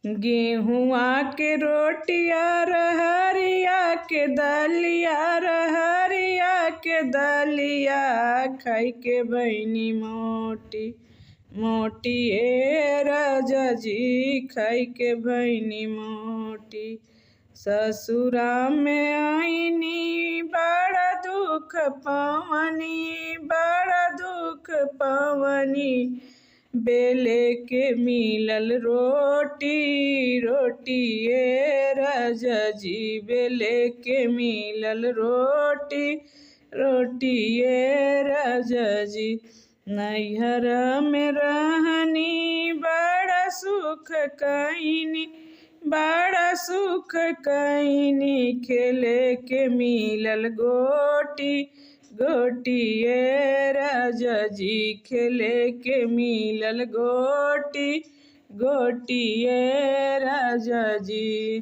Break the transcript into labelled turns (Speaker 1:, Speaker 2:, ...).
Speaker 1: गेहुआ के रोटिया रहरिया के दलिया रहरिया के दलिया खाई के बहिनी मोटी मोटी राजा जी खाई के बहिनी मोटी। ससुरा में आईनी बड़ा दुख पवनी बड़ा दुख पवनी बेले के मिलल रोटी रोटी राजा जी बेले के मिलल रोटी रोटी राजा जी। नैहर में रहनी बड़ा सुख कईनी बड़ा सुख कईनी खेले के मिलल गोटी गोटी राजा जी खेले के मिलल गोटी गोटी राजा जी।